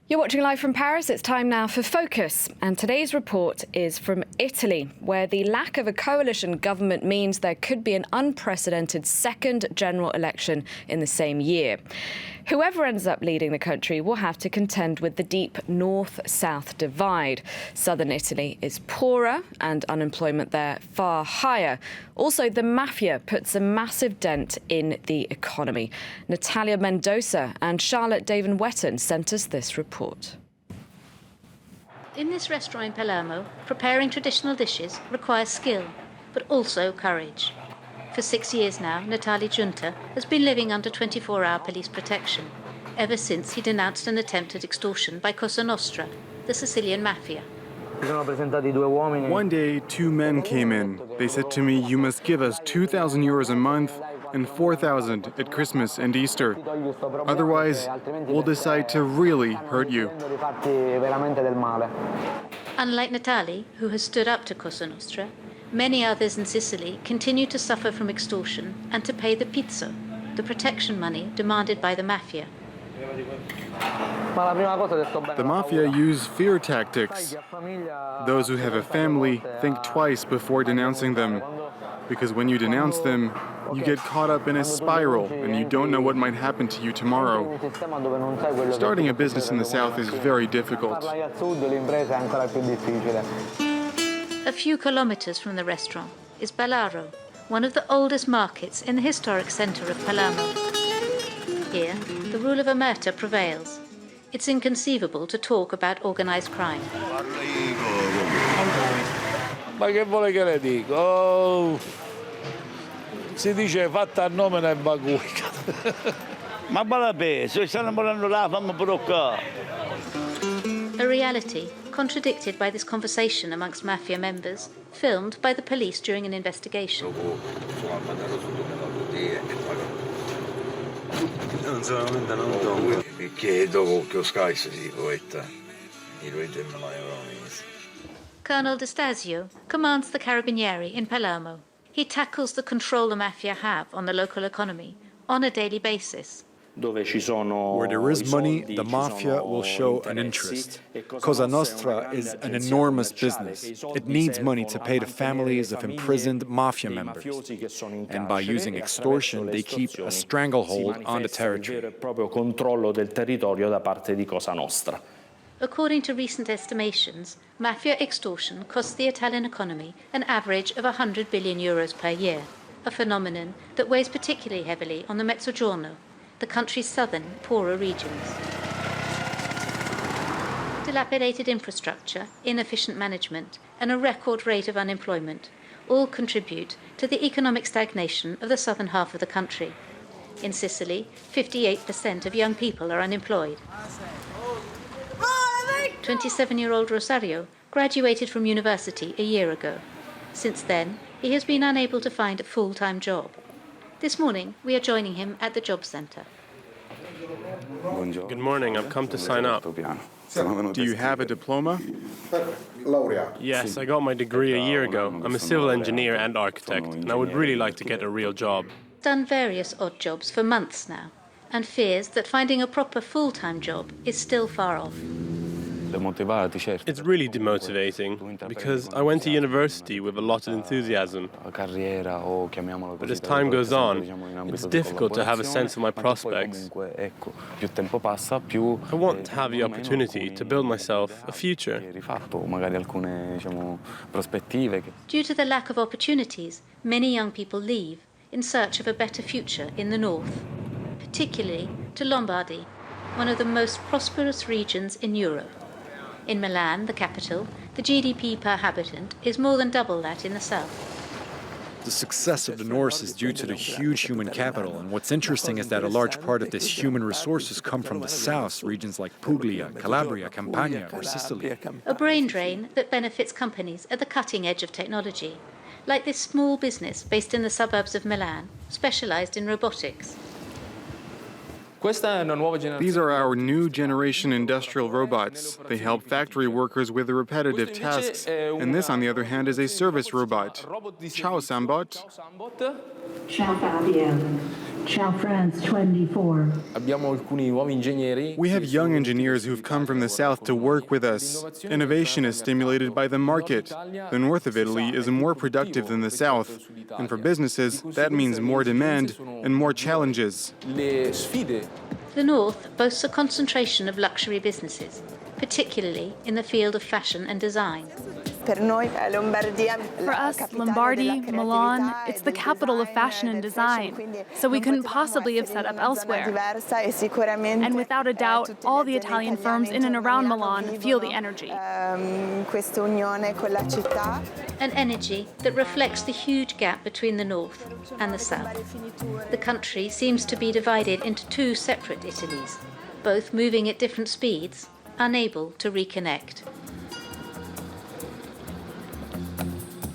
You're watching live from Paris. It's time now for Focus. And today's report is from Italy, where the lack of a coalition government means there could be an unprecedented second general election in the same year. Whoever ends up leading the country will have to contend with the deep north-south divide. Southern Italy is poorer and unemployment there far higher. Also, the mafia puts a massive dent in the economy. Natalia Mendoza and Charlotte Daven-Wetton sent us this report. In this restaurant in Palermo, preparing traditional dishes requires skill, but also courage. For 6 years now, NATALE GIUNTA has been living under 24-hour police protection, ever since he denounced an attempt at extortion by Cosa Nostra, the Sicilian mafia. One day, two men came in. They said to me, "You must give us 2,000 euros a month and 4,000 at Christmas and Easter. Otherwise, we'll decide to really hurt you." Unlike Natale, who has stood up to Cosa Nostra, many others in Sicily continue to suffer from extortion and to pay the pizzo, the protection money demanded by the mafia. The mafia use fear tactics. Those who have a family think twice before denouncing them, because when you denounce them, you get caught up in a spiral and you don't know what might happen to you tomorrow. Starting a business in the south is very difficult. A few kilometers from the restaurant is Ballaro, one of the oldest markets in the historic center of Palermo. Here, the rule of omerta prevails. It's inconceivable to talk about organized crime. Ma che vuole che le dico? Oh, si dice fatta a nome e baguica. Ma vabbè, se stanno volando là, fammi bloccare. A reality contradicted by this conversation amongst mafia members, filmed by the police during an investigation. Colonel STASIO commands the Carabinieri in Palermo. He tackles the control the mafia have on the local economy on a daily basis. Where there is money, the mafia will show an interest. Cosa Nostra is an enormous business. It needs money to pay the families of imprisoned mafia members. And by using extortion, they keep a stranglehold on the territory. According to recent estimations, mafia extortion costs the Italian economy an average of 100 billion euros per year, a phenomenon that weighs particularly heavily on the Mezzogiorno, the country's southern, poorer regions. Dilapidated infrastructure, inefficient management, and a record rate of unemployment all contribute to the economic stagnation of the southern half of the country. In Sicily, 58% of young people are unemployed. 27-year-old Rosario graduated from university a year ago. Since then, he has been unable to find a full-time job. This morning, we are joining him at the job centre. Good morning, I've come to sign up. Do you have a diploma? Yes, I got my degree a year ago. I'm a civil engineer and architect, and I would really like to get a real job. Done various odd jobs for months now, and fears that finding a proper full-time job is still far off. It's really demotivating, because I went to university with a lot of enthusiasm. But as time goes on, it's difficult to have a sense of my prospects. I want to have the opportunity to build myself a future. Due to the lack of opportunities, many young people leave in search of a better future in the north, particularly to Lombardy, one of the most prosperous regions in Europe. In Milan, the capital, the GDP per habitant is more than double that in the south. The success of the North is due to the huge human capital, and what's interesting is that a large part of this human resources come from the south, regions like Puglia, Calabria, Campania, or Sicily. A brain drain that benefits companies at the cutting edge of technology, like this small business based in the suburbs of Milan, specialized in robotics. These are our new generation industrial robots. They help factory workers with the repetitive tasks. And this, on the other hand, is a service robot. Ciao, Sambot. Ciao, Fabian. Ciao France 24. We have young engineers who've come from the south to work with us. Innovation is stimulated by the market. The north of Italy is more productive than the south. And for businesses, that means more demand and more challenges. The north boasts a concentration of luxury businesses, particularly in the field of fashion and design. For us, Lombardy, Milan, it's the capital of fashion and design, so we couldn't possibly have set up elsewhere. And without a doubt, all the Italian firms in and around Milan feel the energy. An energy that reflects the huge gap between the north and the south. The country seems to be divided into two separate Italies, both moving at different speeds, unable to reconnect.